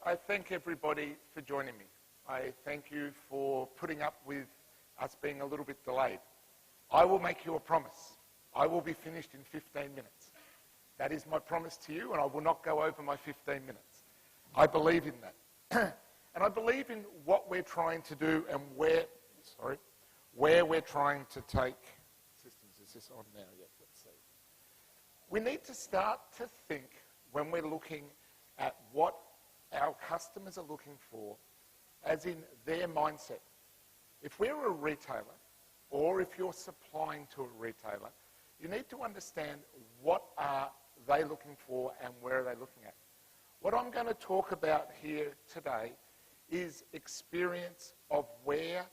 I thank everybody for joining me. I thank you for putting up with us being a little bit delayed. I will make you a promise. I will be finished in 15 minutes. That is my promise to you, and I will not go over my 15 minutes. I believe in that. And I believe in what we're trying to do and where we're trying to take systems. Is this on now? Yeah, let's see. We need to start to think when we're looking at what our customers are looking for, as in their mindset. If we're a retailer, or if you're supplying to a retailer, you need to understand what are they looking for and where are they looking at. What I'm going to talk about here today is experience of where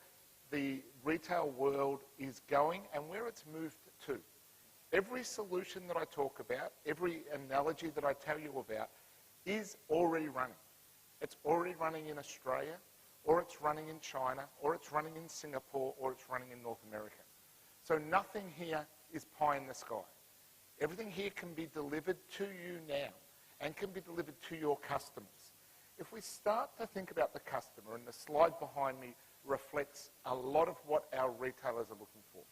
the retail world is going and where it's moved to. Every solution that I talk about, every analogy that I tell you about, is already running. It's already running in Australia, or it's running in China, or it's running in Singapore, or it's running in North America. So nothing here is pie in the sky. Everything here can be delivered to you now and can be delivered to your customers. If we start to think about the customer, and the slide behind me reflects a lot of what our retailers are looking for.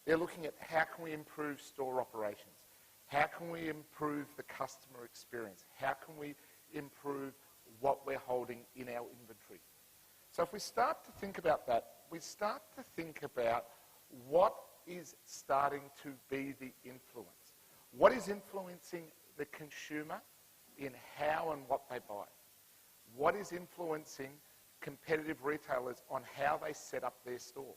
They're looking at how can we improve store operations? How can we improve the customer experience? How can we improve what we're holding in our inventory? So if we start to think about that, we start to think about what is starting to be the influence. What is influencing the consumer in how and what they buy? What is influencing competitive retailers on how they set up their store?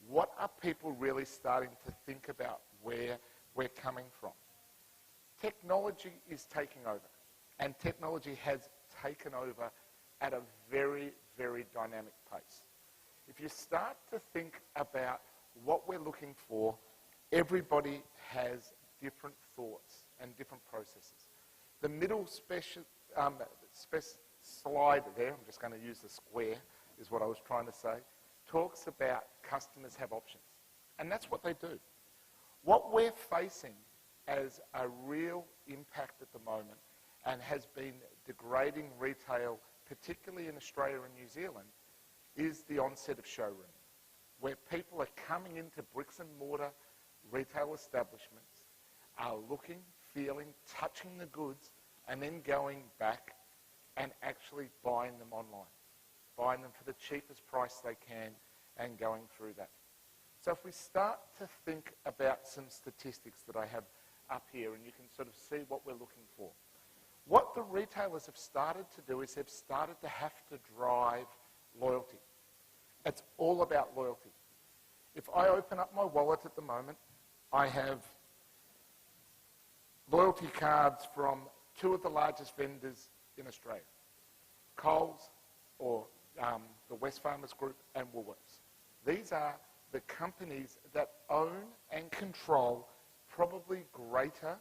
What are people really starting to think about where we're coming from? Technology is taking over, and technology has taken over at a very, very dynamic pace. If you start to think about what we're looking for, everybody has different thoughts and different processes. The middle slide there, I'm just going to use the square, is what I was trying to say, talks about customers have options. And that's what they do. What we're facing as a real impact at the moment, and has been degrading retail, particularly in Australia and New Zealand, is the onset of showrooming, where people are coming into bricks and mortar retail establishments, are looking, feeling, touching the goods, and then going back and actually buying them online, buying them for the cheapest price they can and going through that. So if we start to think about some statistics that I have up here, and you can sort of see what we're looking for. What the retailers have started to do is they've started to have to drive loyalty. It's all about loyalty. If I open up my wallet at the moment, I have loyalty cards from two of the largest vendors in Australia, Coles, or the Wesfarmers Group, and Woolworths. These are the companies that own and control probably greater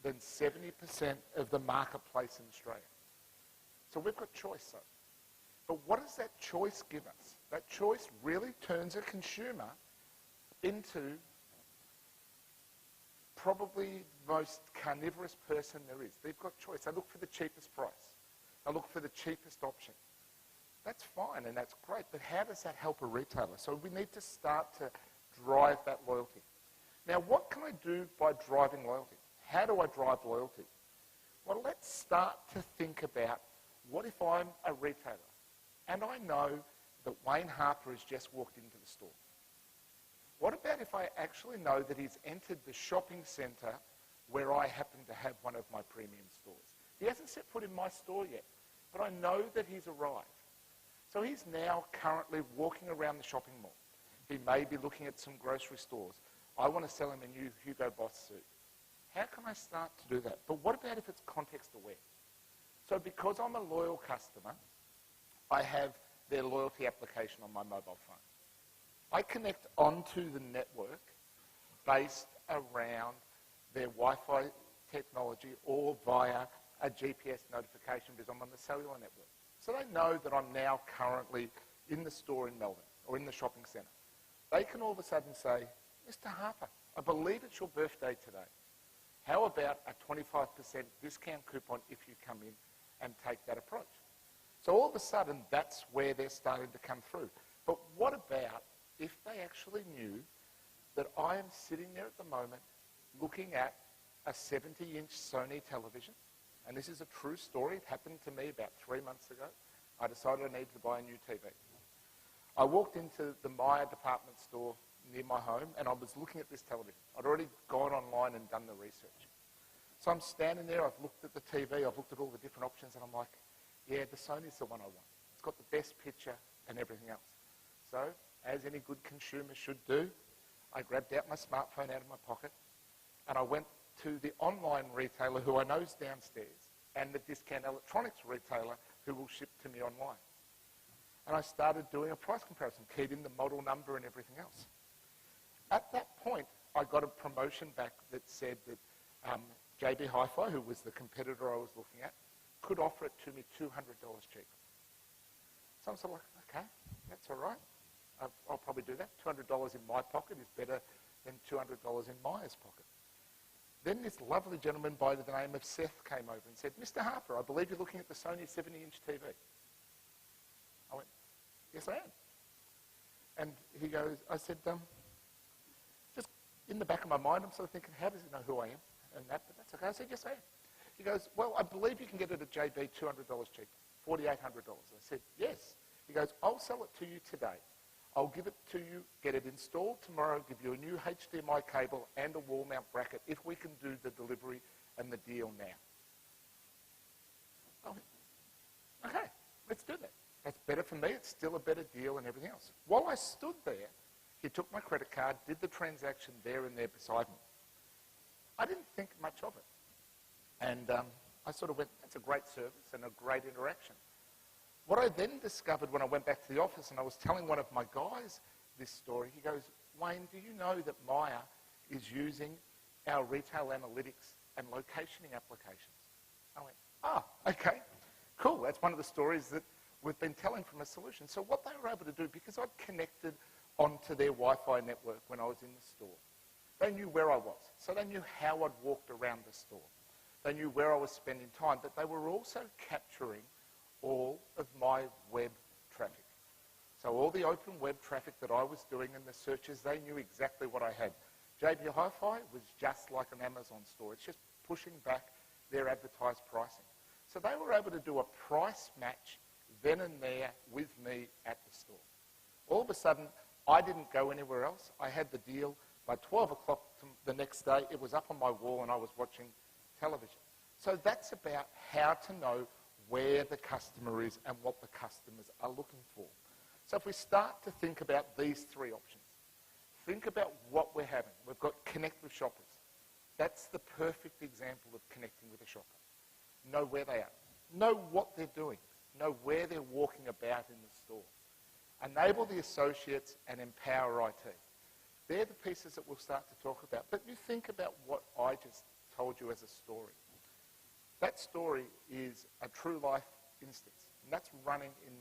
than 70% of the marketplace in Australia. So we've got choice, though. But what does that choice give us? That choice really turns a consumer into probably the most carnivorous person there is. They've got choice. They look for the cheapest price. They look for the cheapest option. That's fine and that's great, but how does that help a retailer? So we need to start to drive that loyalty. Now, what can I do by driving loyalty? How do I drive loyalty? Well, let's start to think about, what if I'm a retailer and I know that Wayne Harper has just walked into the store? What about if I actually know that he's entered the shopping centre where I happen to have one of my premium stores? He hasn't set foot in my store yet, but I know that he's arrived. So he's now currently walking around the shopping mall. He may be looking at some grocery stores. I want to sell him a new Hugo Boss suit. How can I start to do that? But what about if it's context aware? So because I'm a loyal customer, I have their loyalty application on my mobile phone. I connect onto the network based around their Wi-Fi technology or via a GPS notification because I'm on the cellular network. So they know that I'm now currently in the store in Melbourne or in the shopping centre. They can all of a sudden say, Mr. Harper, I believe it's your birthday today. How about a 25% discount coupon if you come in and take that approach? So all of a sudden, that's where they're starting to come through. But what about if they actually knew that I am sitting there at the moment looking at a 70-inch Sony television, and this is a true story. It happened to me about 3 months ago. I decided I needed to buy a new TV. I walked into the Myer department store near my home, and I was looking at this television. I'd already gone online and done the research. So I'm standing there, I've looked at the TV, I've looked at all the different options, and I'm like, yeah, the Sony's the one I want. It's got the best picture and everything else. So, as any good consumer should do, I grabbed out my smartphone out of my pocket, and I went to the online retailer who I know is downstairs, and the discount electronics retailer who will ship to me online. And I started doing a price comparison, keyed in the model number and everything else. At that point, I got a promotion back that said that JB Hi-Fi, who was the competitor I was looking at, could offer it to me $200 cheaper. So I'm sort of like, okay, that's all right. I'll probably do that. $200 in my pocket is better than $200 in Myer's pocket. Then this lovely gentleman by the name of Seth came over and said, Mr. Harper, I believe you're looking at the Sony 70-inch TV. I went, yes, I am. And he goes, I said, just in the back of my mind, I'm sort of thinking, how does he know who I am? And that, but that's okay. I said, yes, I am. He goes, well, I believe you can get it at JB $200 cheaper, $4,800. I said, yes. He goes, I'll sell it to you today. I'll give it to you, get it installed tomorrow, give you a new HDMI cable and a wall mount bracket if we can do the delivery and the deal now. I went, okay, let's do that. That's better for me. It's still a better deal and everything else. While I stood there, he took my credit card, did the transaction there and there beside me. I didn't think much of it. And I sort of went, that's a great service and a great interaction. What I then discovered when I went back to the office and I was telling one of my guys this story, he goes, Wayne, do you know that Myer is using our retail analytics and locationing applications? I went, okay, cool. That's one of the stories that we've been telling from a solution. So what they were able to do, because I'd connected onto their Wi-Fi network when I was in the store, they knew where I was. So they knew how I'd walked around the store. They knew where I was spending time, but they were also capturing all of my web traffic. So all the open web traffic that I was doing in the searches, they knew exactly what I had. JB Hi-Fi was just like an Amazon store. It's just pushing back their advertised pricing. So they were able to do a price match then and there with me at the store. All of a sudden, I didn't go anywhere else. I had the deal. By 12 o'clock the next day, it was up on my wall and I was watching television. So that's about how to know where the customer is and what the customers are looking for. So if we start to think about these three options, think about what we're having. We've got connect with shoppers. That's the perfect example of connecting with a shopper. Know where they are. Know what they're doing. Know where they're walking about in the store. Enable the associates and empower IT. They're the pieces that we'll start to talk about. But you think about what I just told you as a story. That story is a true life instance, and that's running in